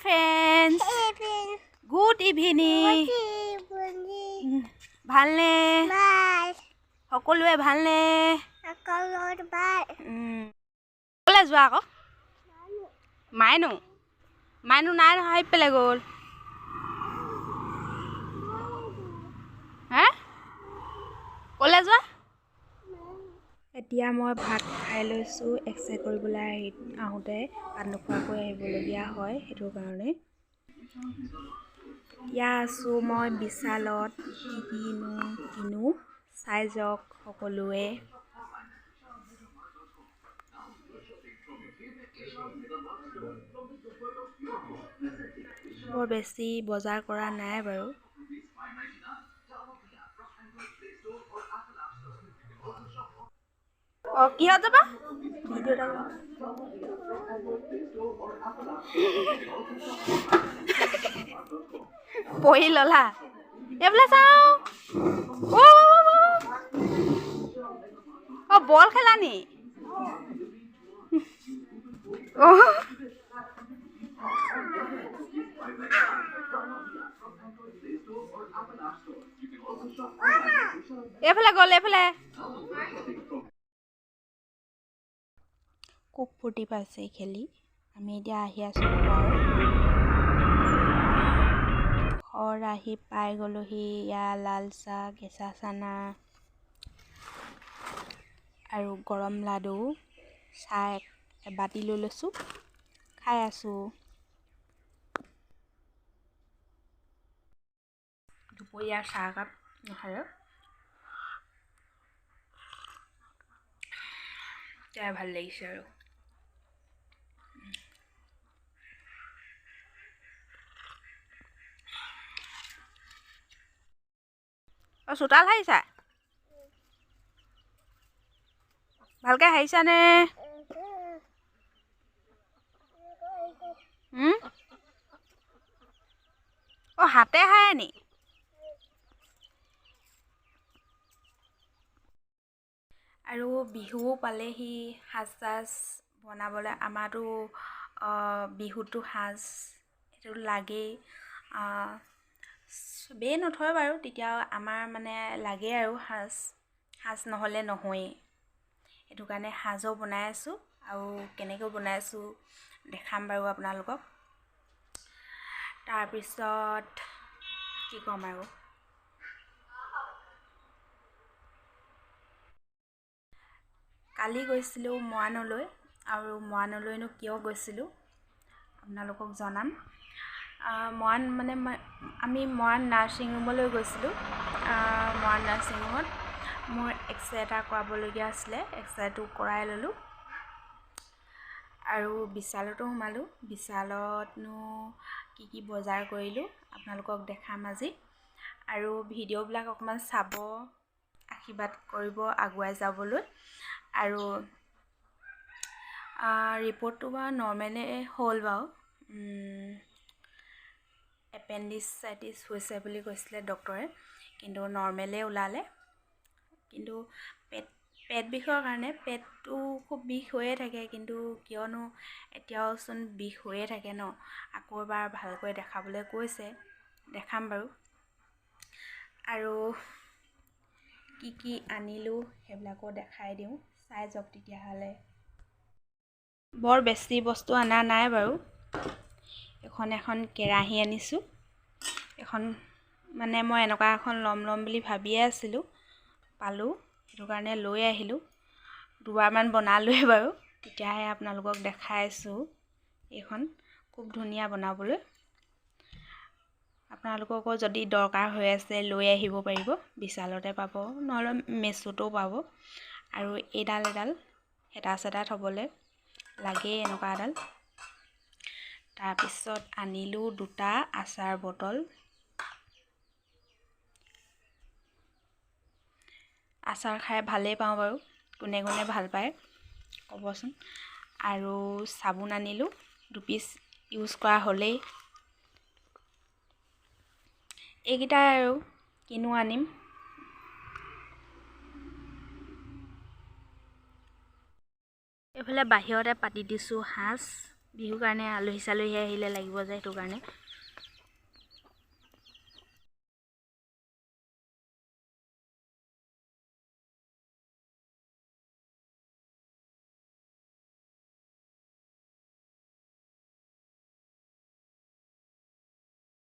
friends. Good evening. ভালনে? সকলোৱে ভালনে? ক'লে যোৱা আকৌ? মাইনু নাই নহয় পেলাই গ'ল। হা? ক'লে যোৱা? এতিয়া মই ভাত খাই লৈছোঁ। এক্সাৰচাইজ কৰিবলৈ আহোঁতে ভাত নোখোৱাকৈ আহিবলগীয়া হয়, সেইটো কাৰণে। এতিয়া আছোঁ মই বিশালত। কিনো চাই যাওক সকলোৱে। বৰ বেছি বজাৰ কৰা নাই বাৰু। কিহত যাবা? পঢ়ি ল'লা? এইফালে চাওঁ। বল খেলা নি? এইফালে গ'ল এইফালে। খুব ফূৰ্তি পাইছে খেলি। আমি এতিয়া আহি আছোঁ ঘৰ আহি পাই গ'লোহি। ইয়াৰ লাল চাহ, কেঁচা চানা আৰু গৰম লাডু, চাহ এবাতি লৈ লৈছোঁ, খাই আছোঁ। দুপৰীয়াৰ চাহ একাপ নাখালে এতিয়া ভাল লাগিছে আৰু। চোতাল সাৰিছা? ভালকৈ সাৰিছানে? হাতে সাৰে নি? আৰু বিহু পালেহি, সাজ বনাবলৈ আমাৰতো বিহুতো সাজ এইটো লাগেই। চবেই নথয় বাৰু, তেতিয়া আমাৰ মানে লাগে আৰু সাজ নহ'লে নহয়েই। সেইটো কাৰণে সাজো বনাই আছোঁ, আৰু কেনেকৈ বনাই আছোঁ দেখাম বাৰু আপোনালোকক। তাৰপিছত কি ক'ম আৰু, কালি গৈছিলোঁ মৰাণলৈ, আৰু মৰাণলৈনো কিয় গৈছিলোঁ আপোনালোকক জনাম। আমি মৰাণ নাৰ্ছিং ৰুমলৈ গৈছিলোঁ। মৰাণ নাৰ্ছিং ৰুমত মোৰ এক্সৰে এটা কৰাবলগীয়া আছিলে, এক্সৰেটো কৰাই ল'লোঁ। আৰু বিশালতো সোমালোঁ। বিশালতনো কি বজাৰ কৰিলোঁ আপোনালোকক দেখাম আজি। আৰু ভিডিঅ'বিলাক অকণমান চাব, আশীৰ্বাদ কৰিব আগুৱাই যাবলৈ। আৰু ৰিপৰ্টটো বাৰু নৰ্মেলে হ'ল বাৰু। এপেণ্ডিচাইটিছ হৈছে বুলি কৈছিলে ডক্টৰে, কিন্তু নৰ্মেলেই ওলালে। কিন্তু পেট বিষৰ কাৰণে পেটটো খুব বিষ হৈয়ে থাকে, কিন্তু কিয়নো এতিয়াওচোন বিষ হৈয়ে থাকে ন। আকৌ এবাৰ ভালকৈ দেখাবলৈ কৈছে, দেখাম বাৰু। আৰু কি আনিলোঁ সেইবিলাকো দেখাই দিওঁ, চাই যাওক তেতিয়াহ'লে। বৰ বেছি বস্তু অনা নাই বাৰু। এখন কেৰাহী আনিছোঁ। মানে মই এনেকুৱা এখন ল'ম বুলি ভাবিয়ে আছিলোঁ, পালোঁ, সেইটো কাৰণে লৈ আহিলোঁ। দুবাৰমান বনালোৱে বাৰু, তেতিয়াহে আপোনালোকক দেখাইছোঁ। এইখন খুব ধুনীয়া বনাবলৈ। আপোনালোককো যদি দৰকাৰ হৈ আছে লৈ আহিব পাৰিব, বিশালতে পাব, নহ'লে মেছোতো পাব। আৰু এডাল হেতা চেতা থ'বলৈ লাগেই এনেকুৱা এডাল। তাৰপিছত আনিলোঁ দুটা আচাৰ বটল। আচাৰ খাই ভালেই পাওঁ বাৰু, কোনে ভাল পায় ক'বচোন। আৰু চাবোন আনিলোঁ 2 পিচ, ইউজ কৰা হ'লেই। এইকেইটাই আৰু কিনো আনিম। এইফালে বাহিৰতে পাতি দিছোঁ সাজ। বিহুৰ কাৰণে আলহী চালহী আহিলে লাগিব যে সেইটো কাৰণে